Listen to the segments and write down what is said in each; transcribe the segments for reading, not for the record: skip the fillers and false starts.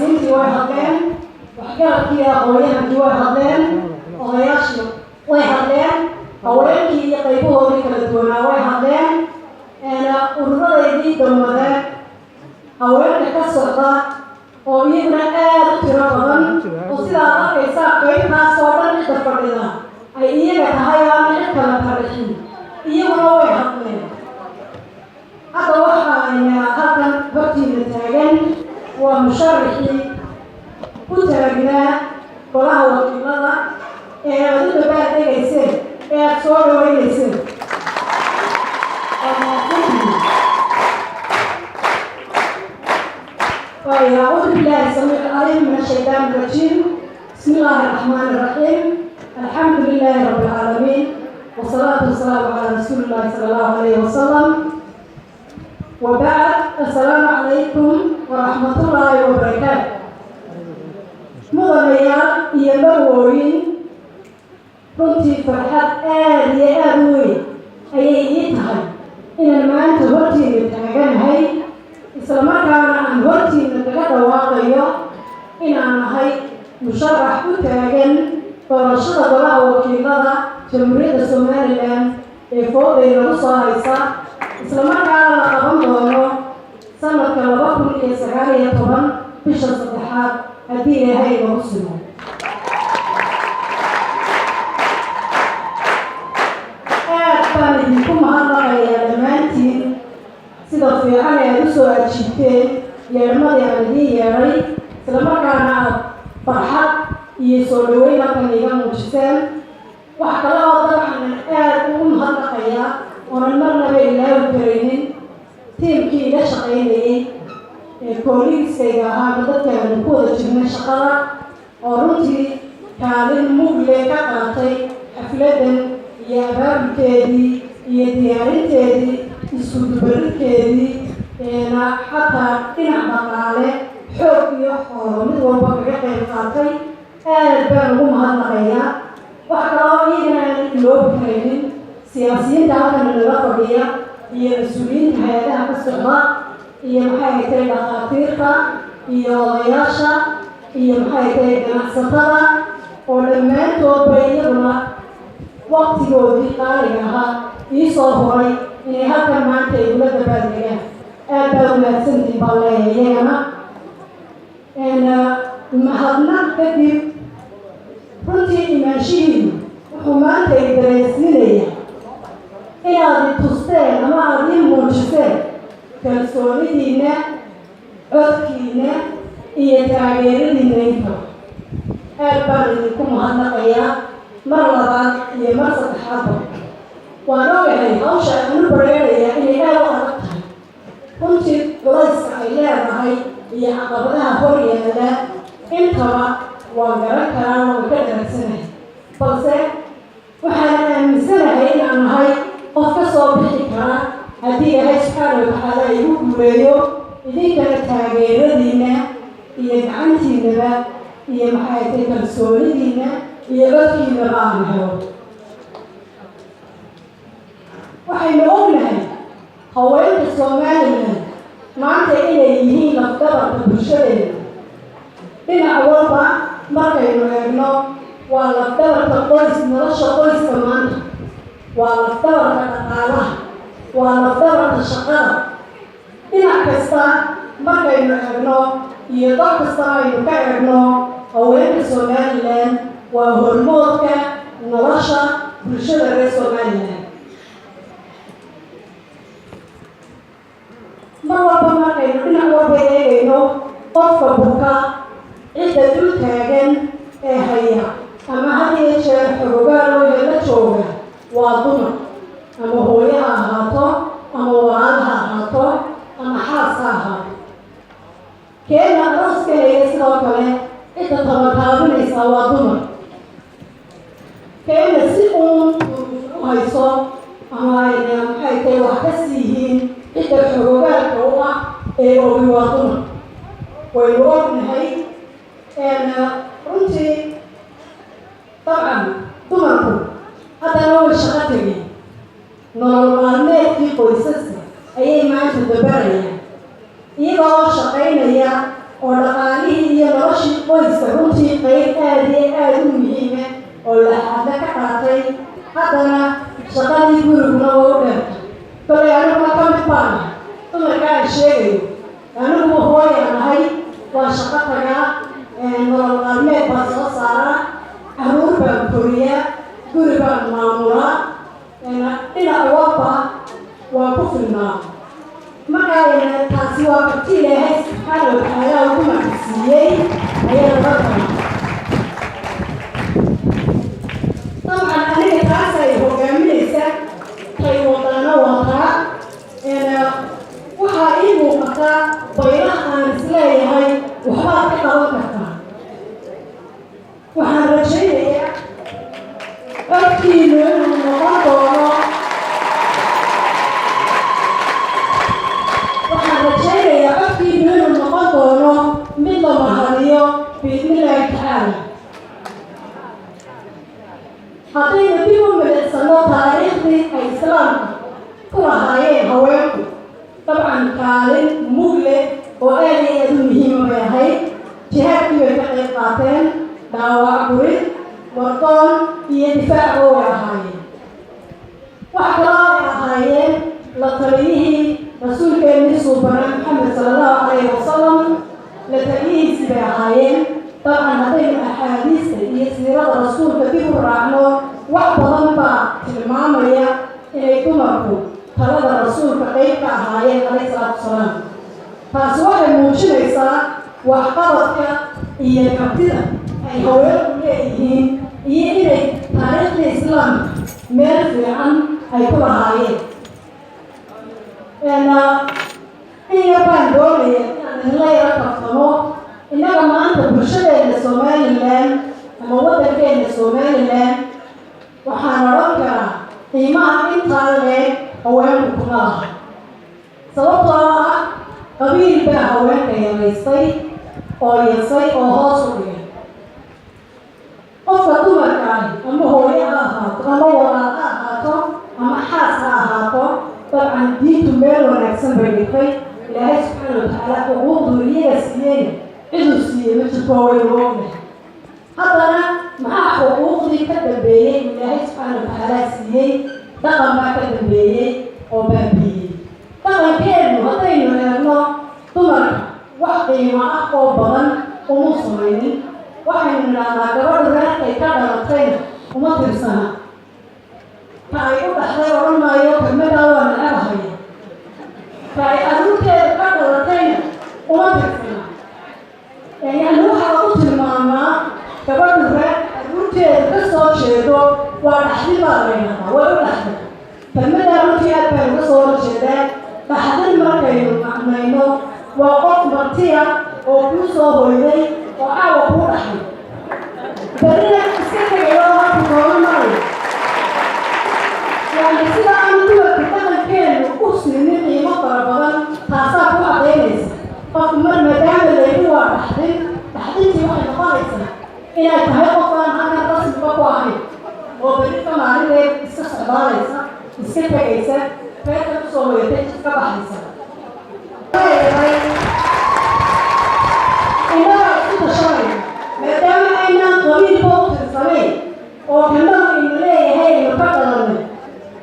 siyaasiyiintii way hadleen, waxgarabkii aqoonyahankii way hadleen, odayaashii way hadleen, haweenkii iyo qaybahoodii kala duwanaa way hadleen, ururadeedii dowladeed haweenka ka socda oo iyaguna aad u tiro badan oo sidaa arkaysaa qaybtaas oo dhan cidda fadhida ay iyaga tahay aan cid kala tarixin iyaguna way hadleen. hadda waxaayna halkan hortiina taagan waa musharaxii ku taagnaa golaha wakiilada ee aad u dabaaldegayseen ee aad soo dhawaynayseen. أعوذ بالله السميع العليم من الشيطان الرجيم. بسم الله الرحمن الرحيم. الحمد لله رب العالمين والصلاة والسلام على رسول الله صلى الله عليه وسلم. وبعد السلام عليكم ورحمة الله وبركاته. مغنيا يمرورين كنت فرحات آدي أبوي أيتها إن المعنى تهرتي بتاعنا هاي isla markaana aan hortiina kaga dhawaaqayo inaan nahay musharax u taagan doorashada golaha wakiilada jamhuuriyadda Somaliland ee fooday lagu soo haysa isla markaana la qaban doono sanadka 2019 bisha 3 haddii Ilaahay nagu sugo. aad baan idinku mahadnaqayaa dhammaantiin sida fiican ee aad u soo ajiibteen yeermadii aan idiin yeeray isla markaana aad farxad iyo soo dhaweyn halkan iga muujiseen. wax kale oo waxaan aad ugu mahadnaqayaa oonan marnaba ilaawi karaynin tiimkii iga shaqaynayay ee kooligiskayga ahaa dadkaan ku wada jirnay shaqada oo runtii kaalin mugle ka qaatay xafladan iyo abaabulkeedii iyo diyaarinteedii isku dubaridkeedii xataa dhinac dhaqaale xoog iyo xoolo mid walba kaga qayb qaatay. aad baan ugu mahadnaqayaa. wax kaloo iyagana aan iloobi karaynin siyaasiyiinta halkan nala fadhiya iyo mas-uuliyiinta hay-adaha ka socda iyo maxay tahay dhakhaatiirta iyo odayaasha iyo maxay tahay ganacsatada oo dhammaantoodba iyaguna waqtigoodii qaaliga ahaa ii soo horay inay halkan maanta ay ula dabaaldegaan. aad baa wanaagsantiin baan leeyahay iyagana. mahadnaq kadib runtii imaanshihiinu wuxuu maanta ay dareensiinayaa inaad i tusteen ama aad ii muujiseen kalsoonidiinna, codkiinna iyo taageeradiinna inta. aad baan idinku mahadnaqayaa mar labaad iyo mar saddexaadba. waan ogahay hawsha aan u bareerayaa inay aad u adag tahay. runtii culayska ay leedahay iyo caqabadaha hor yaalla intaba waan garan karaa waan ka dharagsanahay, balse waxaan aaminsanahay inaan nahay qof ka soo bixi kara haddii Ilaahay subxaana watacaala igu guuleeyo idinkana taageeradiinna iyo gacantiinaba iyo maxay tahay kalsoonidiinna iyo codkiinaba aan helo. waxaynu ognahay haweenka Somaliland maanta inay yihiin lafdabarka bulshadeena. dhinac walba markaynu eegno waa lafdabarka nolosha qoyska maanta, waa lafdabarka dhaqaalaha, waa lafdabarka shaqada. dhinac kasta markaynu eegno iyo dad kasta aynu ka eegno haweenka Somaliland waa hormoodka nolosha bulshada reer Somaliland. mar walba markaynu dhinac walba eegayno qofka buka cidda dul taagan ee haya ama had iyo jeer xogogaalooda la jooga waa dumar, ama hooyo ha ahaato ama walaal ha ahaato ama xaas ha ahaato. keena arooskeeda sidoo kale cidda tabataabinaysaa waa dumar. keena si uun u hayso ama ayna maxay tahay wax ka siihiin cidda xogogaalka u ah ee ogi waa dumar. waynu ognahay runtii dabcan dumarku haddana way shaqo tegeen. nolol maalmeedkii qoysaska ayay maanta dabarayaan iyagoo shaqaynaya oo dhaqaalihii qoyska runtii qayb aad u muhiim ah oo la hadla ka qaatay haddana shaqadii guriguna waa u dheertay kolay anigu ka mid baan dumarkaan sheegayo anigu hooyaan ahay waa shaqo tagaa nolol maalmeed baan soo saaraa caruur baan koriyaa guri baan maamulaa dhinac walba waa ku filnaa markaa taasi waa karti ilaahay subxaana watacaala ugu macsiiyey ayaa laga tahay dabcan aniga taas ay hogaaminaysa tay wadano wataa waxaa ii muuqataa baylaha aan isleeyahay waxbaad ka qaban kartaa waxaan rajaynayaa codkiinu inuu noqon doono mid la mahadiyo biidnillaahi tacaala haddaynu dib u milicsano taariikhdii ay islaamka ku lahaayeen haweenku dabcan kaalin mug leh oo aad iyo aad u muhiima bay ahayd jihaadkii bay ka qayb qaateen dhaawac gurid wardoon iyo difaacba way ahaayeen wax kaloo ay ahaayeen la taliyihii rasuulkeennii suubanaa maxamed sala allahu calayhi wasalam la taliyihiisii bay ahaayeen dabcan haddaynu axaadiista iyo siirada rasuulka dib u raacno wax badan baa tilmaamaya inay dumarku talada rasuulka qayb ka ahaayeen calayhi salaatu wasalaam taasi waxay muujinaysaa waxqabadka iyo kartida ay haweenku leeyihiin iyo inay taariikhda islaamka meel fiican ay ku lahaayeen in yar baan doonaya inaan idinla yaro kaftamo innaga maanta bulshadeena somalilan ama waddankeena somalilan waxaan odhan karaa qiimaha intaa leeg haweenku kuma laha sababtoo ah qabiil baa haweenka yaraystay oo yasay oo hoos u dhigay qofka dumarka ah ama hooyo ha ahaato ama walaal ha ahaato ama xaas ha ahaato dabcan diintu meel wanaagsan bay dhigtay ilaahay subxaana watacaala xuquuqdu iyaga siiyey ciduu siiyey ma jirto waynu ognahay haddana maxaa xuquuqdii ka dambeeyey ilaahay subxaana watacaala siiyey dhaqan baa ka dambeeyey oo baabiiyey dhaqankeenu haddaynu eegno dumarka wax qiimo ah oo badan uma samaynin waxaynu nidhahnaa gabadha reerkay ka dhalatayna uma tirsana ta ay u dhaxday odhan maayo kelmadaa waa necabahaya ta ay carruurteeda ka dhalatayna uma tirsana yani waxaa u tilmaamaa gabadha reer carruurteeda ka soo jeedo waa dhaxdi baa laydhahaa way u dhaxday kelmadaa runtii aad baynu ka soo horjeedaan dhaxdin markaynu macnayno waa qof martiya oo kuu soo hoyday oo caawa kuu dhaxay berina iska tegayo halku nooga marayo yani sida aan dumarka dhaqankeenu u siinin qiimo fara badan taasaa ku cadaynaysa qofku mar maadaama laygu waa dhaxdin dhaxdintii waxay noqonaysaa inay tahay qof aan halkan rasmiba ku ahayn oo berika maalinteed iska socdaalaysa iska tegaysa reerka kusoo hoyatay iska baxaysa innaga isku tashanaya maadaama aynaan qabiilka u tirsanayn oo gandhaha inu leeyahay aynu ka dhalanay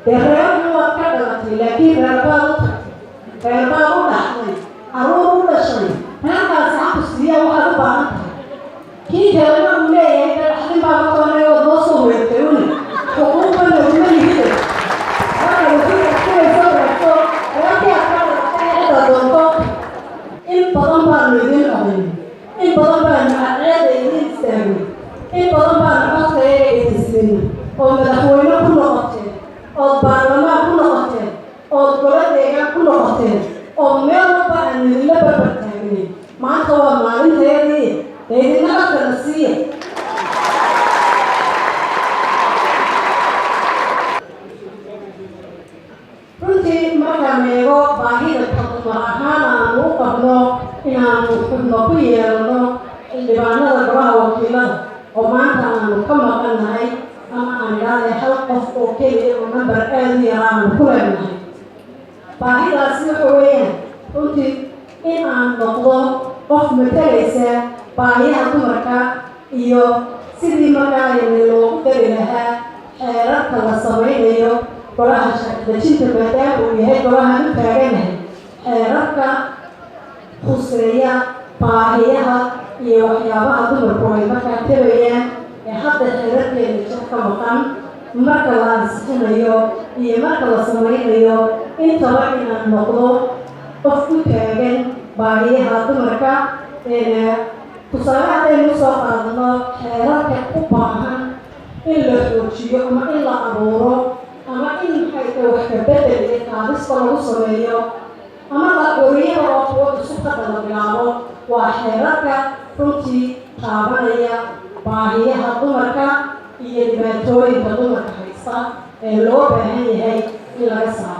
dee reerku waad ka dhalatay laakiin reerbaad u tagtay reerbaad u dhaxday carruur u dhashay reerkaasi xaqu siiya waxaad u baahan tahay kii kalena uu leeyahay dee dhaxdin baa ka toonay ood noo soo hoyatay une xuquuqana uma lihida marka wuxuu adkunaysa reerto reerkii aad ka dhalatay cidda doonto in badan baanu idin dhahay in badan baanu cadceeda idin istaagnay in badan baanu codkayaga idin siinin oo madaxweyne ku noqoteen ood baarlamaan ku noqoteen ood golo deegaan ku noqoteen oo meel walba aanu idinla barbar taagnay maanta waa maalinteedii dee idinna codkana siiya runtii markaan eego baahida dumar ahaan aanu u qabno inaanu xubno ku yeelano xildhibaanada golaha wakiilada oo maanta aanu ka maqannahay ama aan idhaahday hal qof oo keliya oo nambar aad u yar aanu ku leenahay baahidaasi waxa weeyaan runtii in aan noqdo qof matalaysa baahiyaha dumarka iyo sidii markaa loogu dari lahaa xeerarka la samaynayo golaha sharci dejinta maadaama uu yahay golahan u taaganahay xeerarka khuseeya baahiyaha iyo waxyaabaha dumarku ay markaa tabayaan ee hadda xeerarkeeda jir ka maqan marka la ansixinayo iyo marka la samaynayo intaba inaan noqdo qof u taagan baahiyaha dumarka. tusaale haddaynu soo qaadano xeerarka u baahan in la xoojiyo ama in la abuuro ama in maxayta wax ka bedel iyo qaadista lagu sameeyo ama la qoriyada oo kuwo cusub hadda la bilaabo waa xeerarka runtii taabanaya baahiyaha dumarka iyo dhibaatooyinka dumarka haysta ee loo baahan yahay in laga saaro.